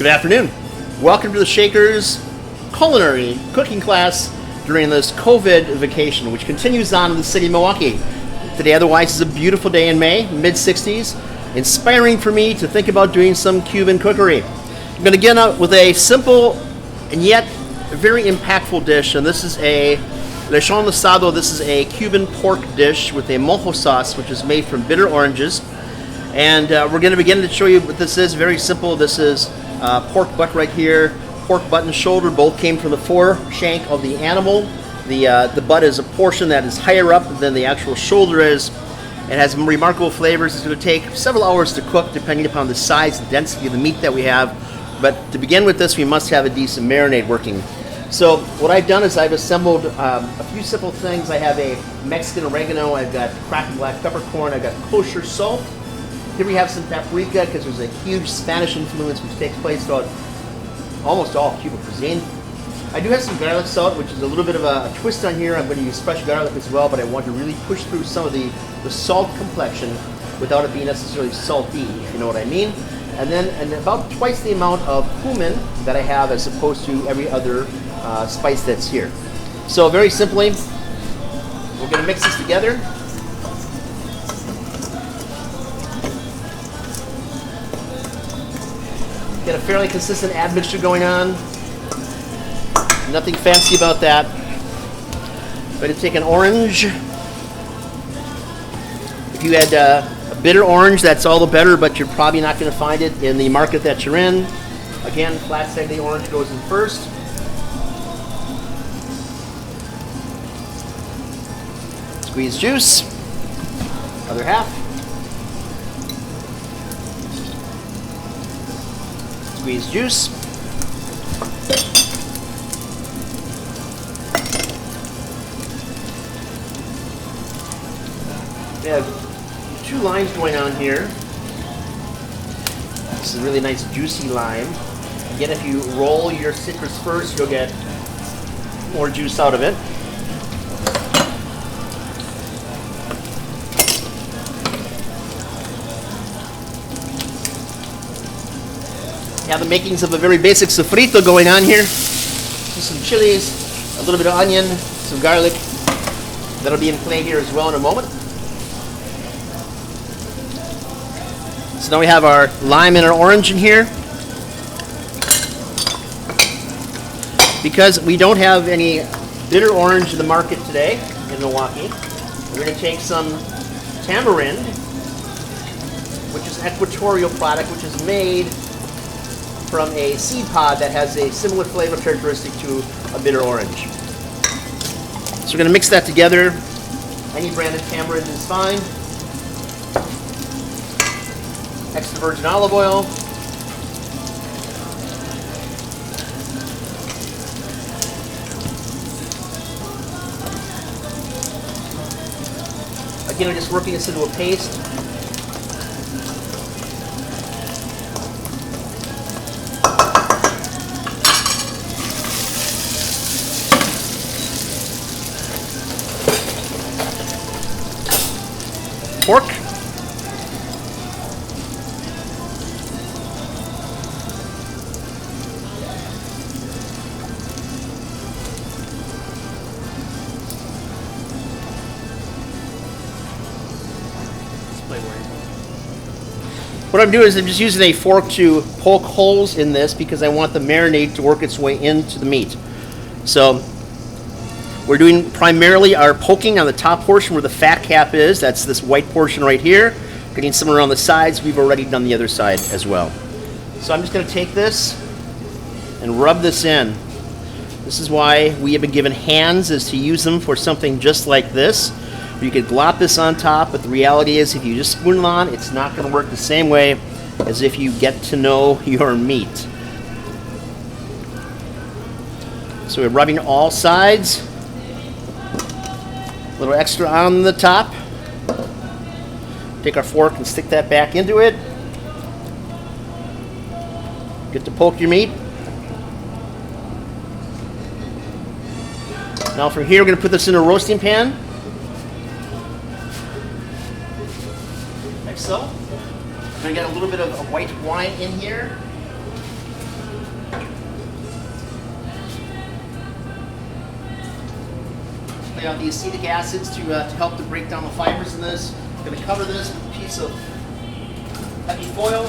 Good afternoon. Welcome to the Shakers culinary cooking class during this COVID vacation, which continues on in the city of Milwaukee. Today otherwise is a beautiful day in May, mid-60s, inspiring for me to think about doing some Cuban cookery. I'm going to get out with a simple and yet very impactful dish, and this is a Lechon Asado. This is a Cuban pork dish with a Mojo Sauce, which is made from bitter oranges. And we're going to begin to show you what this is. Very simple. This is pork butt right here, pork butt and shoulder. Both came from the foreshank of the animal. The butt is a portion that is higher up than the actual shoulder is. It has remarkable flavors. It's going to take several hours to cook depending upon the size and density of the meat that we have. But to begin with this, we must have a decent marinade working. So what I've done is I've assembled a few simple things. I have a Mexican oregano, I've got cracked black peppercorn, I've got kosher salt. Here we have some paprika because there's a huge Spanish influence which takes place throughout almost all Cuban cuisine. I do have some garlic salt, which is a little bit of a twist on here. I'm going to use fresh garlic as well, but I want to really push through some of the salt complexion without it being necessarily salty, if you know what I mean. And then about twice the amount of cumin that I have as opposed to every other spice that's here. So very simply, we're going to mix this together. Get a fairly consistent admixture going on. Nothing fancy about that. I'm going to take an orange. If you had a bitter orange, that's all the better, but you're probably not going to find it in the market that you're in. Again, flat side of the orange goes in first. Squeeze juice. Other half. Squeeze juice. We have 2 limes going on here. This is a really nice juicy lime. Again, if you roll your citrus first, you'll get more juice out of it. Have the makings of a very basic sofrito going on here. Just some chilies, a little bit of onion, some garlic. That'll be in play here as well in a moment. So now we have our lime and our orange in here. Because we don't have any bitter orange in the market today in Milwaukee, we're going to take some tamarind, which is an equatorial product, which is made from a seed pod that has a similar flavor characteristic to a bitter orange. So we're going to mix that together. Any brand of tamarind is fine. Extra virgin olive oil. Again, we're just working this into a paste. Pork. What I'm doing is I'm just using a fork to poke holes in this because I want the marinade to work its way into the meat. So we're doing primarily our poking on the top portion where the fat cap is. That's this white portion right here. Getting some around the sides. We've already done the other side as well. So I'm just going to take this and rub this in. This is why we have been given hands, is to use them for something just like this. You could glop this on top, but the reality is if you just spoon it on, it's not going to work the same way as if you get to know your meat. So we're rubbing all sides. A little extra on the top. Take our fork and stick that back into it. Get to poke your meat. Now from here, we're going to put this in a roasting pan. Like so. I'm going to get a little bit of white wine in here. the acetic acids to help to break down the fibers in this. I'm going to cover this with a piece of heavy foil.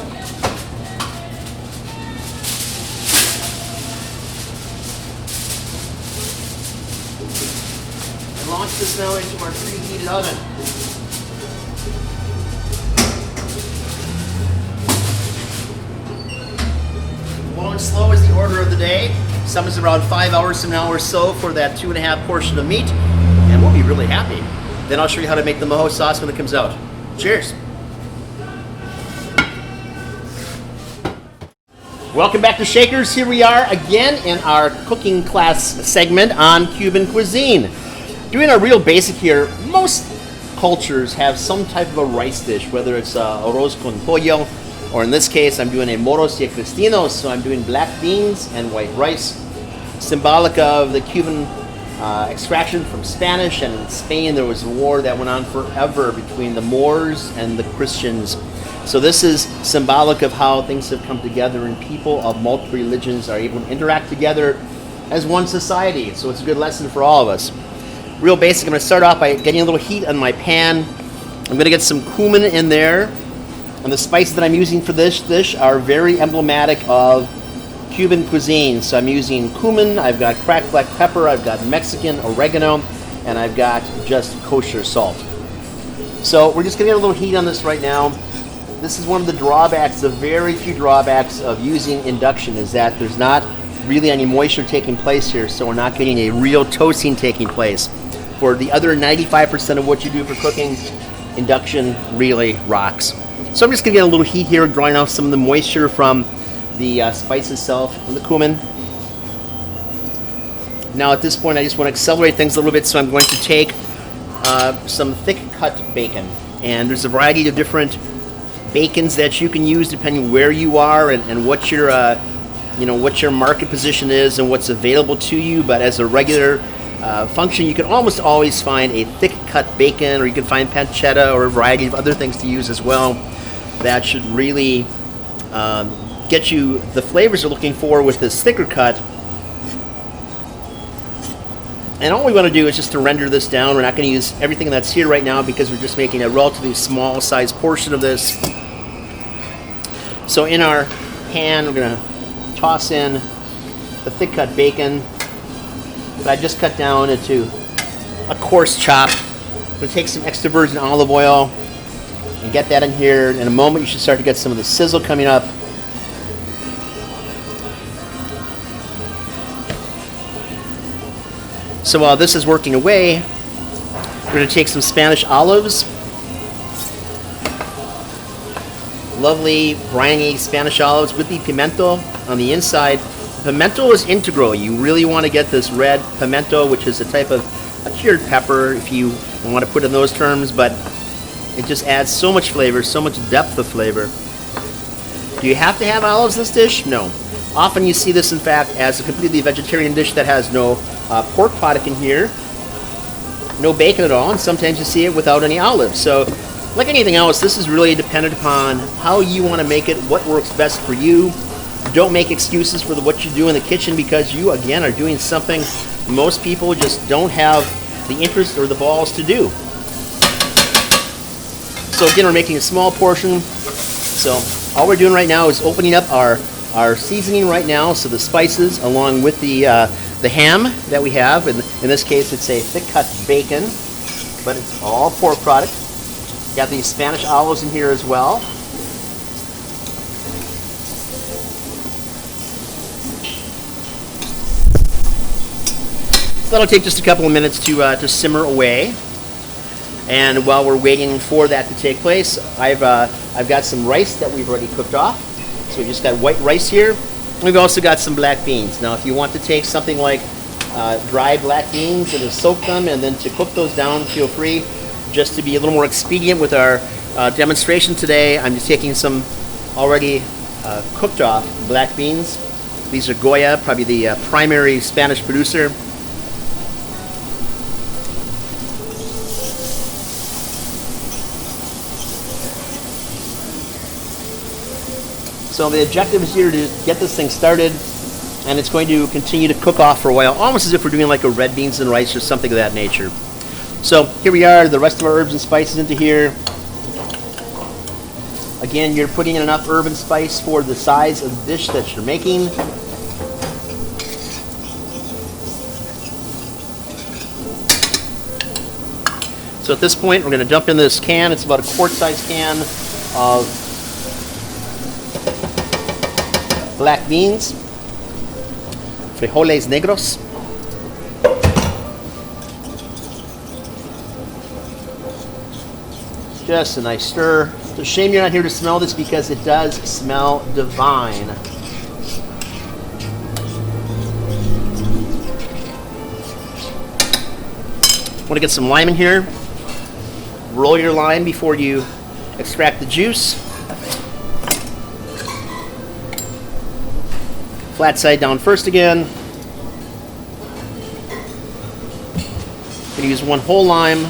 And launch this now into our preheated oven. Low and slow is the order of the day. Some is around 5 hours from now or so for that 2.5 portion of meat, and we'll be really happy. Then I'll show you how to make the mojo sauce when it comes out. Cheers. Welcome back to Shakers. Here we are again in our cooking class segment on Cuban cuisine. Doing a real basic here. Most cultures have some type of a rice dish, whether it's arroz con pollo, or in this case, I'm doing a moros y cristinos, so I'm doing black beans and white rice, symbolic of the Cuban extraction from Spanish. And in Spain, there was a war that went on forever between the Moors and the Christians. So this is symbolic of how things have come together, and people of multiple religions are able to interact together as one society. So it's a good lesson for all of us. Real basic, I'm going to start off by getting a little heat on my pan. I'm going to get some cumin in there. And the spices that I'm using for this dish are very emblematic of Cuban cuisine. So I'm using cumin, I've got cracked black pepper, I've got Mexican oregano, and I've got just kosher salt. So we're just going to get a little heat on this right now. This is one of the drawbacks, the very few drawbacks of using induction, is that there's not really any moisture taking place here, so we're not getting a real toasting taking place. For the other 95% of what you do for cooking, induction really rocks. So I'm just going to get a little heat here, drawing off some of the moisture from the spice itself, from the cumin. Now at this point, I just want to accelerate things a little bit, so I'm going to take some thick cut bacon. And there's a variety of different bacons that you can use depending where you are and what your what your market position is and what's available to you. But as a regular function, you can almost always find a thick cut bacon, or you can find pancetta or a variety of other things to use as well. That should really get you the flavors you're looking for with this thicker cut. And all we want to do is just to render this down. We're not going to use everything that's here right now because we're just making a relatively small size portion of this. So in our pan, we're going to toss in the thick cut bacon that I just cut down into a coarse chop. I'm going to take some extra virgin olive oil and get that in here. In a moment, you should start to get some of the sizzle coming up. So while this is working away, we're going to take some Spanish olives. Lovely, briny Spanish olives with the pimento on the inside. The pimento is integral. You really want to get this red pimento, which is a type of a cured pepper, if you want to put it in those terms, but it just adds so much flavor, so much depth of flavor. Do you have to have olives in this dish? No. Often you see this, in fact, as a completely vegetarian dish that has no pork product in here, no bacon at all, and sometimes you see it without any olives. So, like anything else, this is really dependent upon how you want to make it, what works best for you. Don't make excuses for what you do in the kitchen, because you, again, are doing something most people just don't have the interest or the balls to do. So again, we're making a small portion. So all we're doing right now is opening up our seasoning right now. So the spices along with the ham that we have. In this case, it's a thick cut bacon, but it's all pork product. Got these Spanish olives in here as well. So that'll take just a couple of minutes to simmer away. And while we're waiting for that to take place, I've got some rice that we've already cooked off. So we've just got white rice here. We've also got some black beans. Now, if you want to take something like dried black beans and to soak them and then to cook those down, feel free. Just to be a little more expedient with our demonstration today, I'm just taking some already cooked off black beans. These are Goya, probably the primary Spanish producer. So the objective is here to get this thing started. And it's going to continue to cook off for a while, almost as if we're doing like a red beans and rice or something of that nature. So here we are, the rest of our herbs and spices into here. Again, you're putting in enough herb and spice for the size of the dish that you're making. So at this point, we're going to dump in this can. It's about a quart-sized can of black beans, frijoles negros. Just a nice stir. It's a shame you're not here to smell this because it does smell divine. Want to get some lime in here. Roll your lime before you extract the juice. Flat side down first again. I'm going to use one whole lime.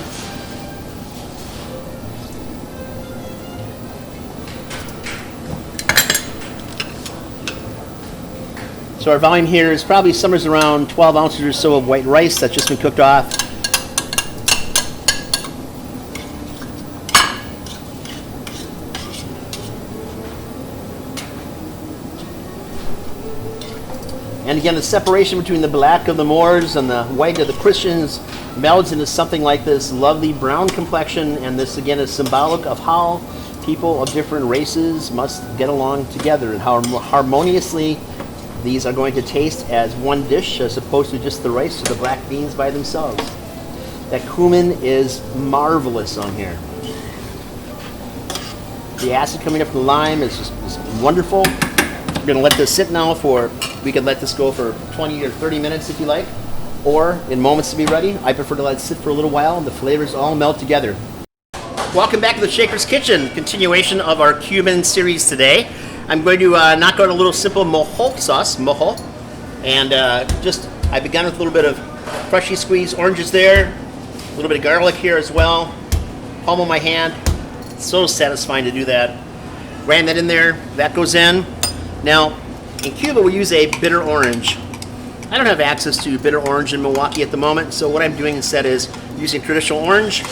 So our volume here is probably somewhere around 12 ounces or so of white rice that's just been cooked off. And again, the separation between the black of the Moors and the white of the Christians melds into something like this lovely brown complexion, and this again is symbolic of how people of different races must get along together and how harmoniously these are going to taste as one dish as opposed to just the rice or the black beans by themselves. That cumin is marvelous on here. The acid coming up from the lime is just wonderful. We're going to let this sit now we could let this go for 20 or 30 minutes if you like, or in moments to be ready. I prefer to let it sit for a little while and the flavors all melt together. Welcome back to the Shaker's Kitchen, continuation of our Cuban series today. I'm going to knock out a little simple mojo sauce, and I began with a little bit of freshly squeezed oranges there, a little bit of garlic here as well, palm of my hand. It's so satisfying to do that. Ran that in there, that goes in. Now, in Cuba we use a bitter orange. I don't have access to bitter orange in Milwaukee at the moment, so what I'm doing instead is using traditional orange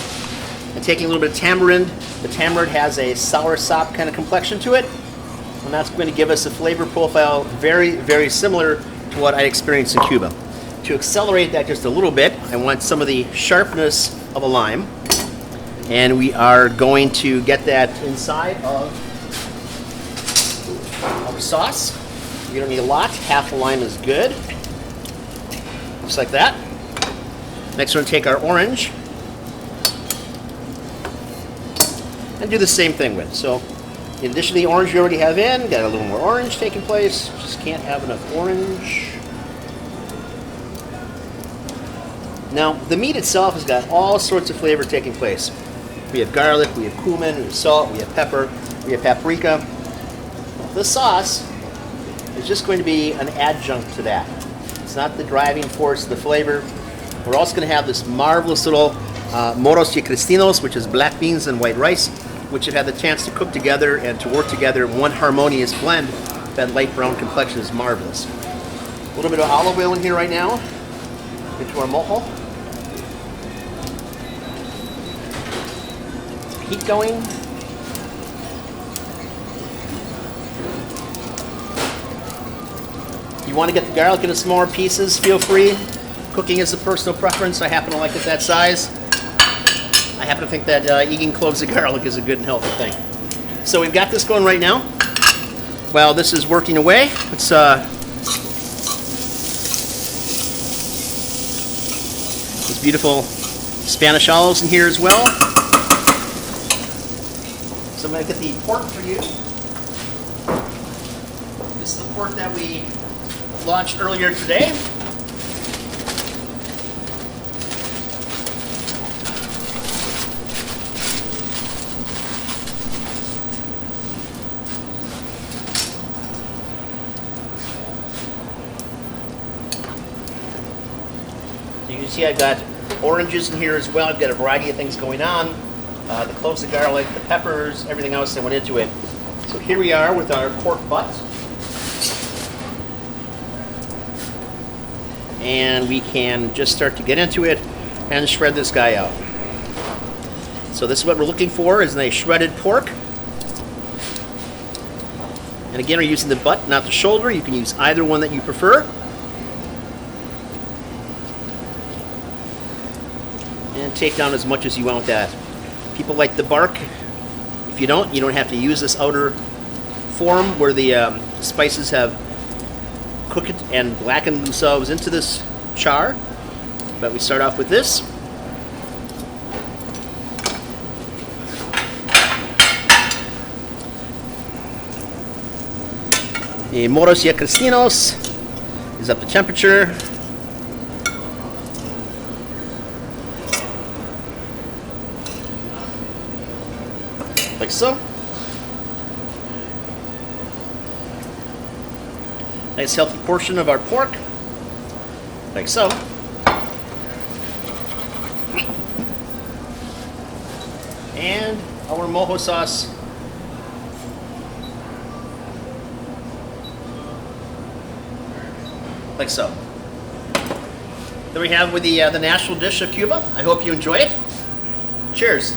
and taking a little bit of tamarind. The tamarind has a sour sop kind of complexion to it, and that's going to give us a flavor profile very, very similar to what I experienced in Cuba. To accelerate that just a little bit, I want some of the sharpness of a lime, and we are going to get that inside of our sauce. You don't need a lot. Half a lime is good. Just like that. Next we're going to take our orange and do the same thing with. So in addition to the orange you already have in, got a little more orange taking place. Just can't have enough orange. Now the meat itself has got all sorts of flavor taking place. We have garlic, we have cumin, we have salt, we have pepper, we have paprika. The sauce is just going to be an adjunct to that. It's not the driving force of the flavor. We're also going to have this marvelous little moros y cristinos, which is black beans and white rice, which have had the chance to cook together and to work together in one harmonious blend. That light brown complexion is marvelous. A little bit of olive oil in here right now into our mojo. Heat going. You want to get the garlic into smaller pieces, feel free. Cooking is a personal preference. I happen to like it that size. I happen to think that eating cloves of garlic is a good and healthy thing. So we've got this going right now. While this is working away, let's these beautiful Spanish olives in here as well. So I'm going to get the pork for you. This is the pork that we launched earlier today. So you can see I've got oranges in here as well. I've got a variety of things going on. The cloves of garlic, the peppers, everything else that went into it. So here we are with our pork butt. and we can just start to get into it and shred this guy out. So this is what we're looking for, is a shredded pork. And again, we're using the butt, not the shoulder. You can use either one that you prefer. And take down as much as you want with that. People like the bark. If you don't have to use this outer form where the spices have cooked and blackened themselves into this char. But we start off with this. The moros y cristinos is up to temperature. Like so. Nice healthy portion of our pork. Like so. And our mojo sauce. Like so. There we have with the national dish of Cuba. I hope you enjoy it. Cheers.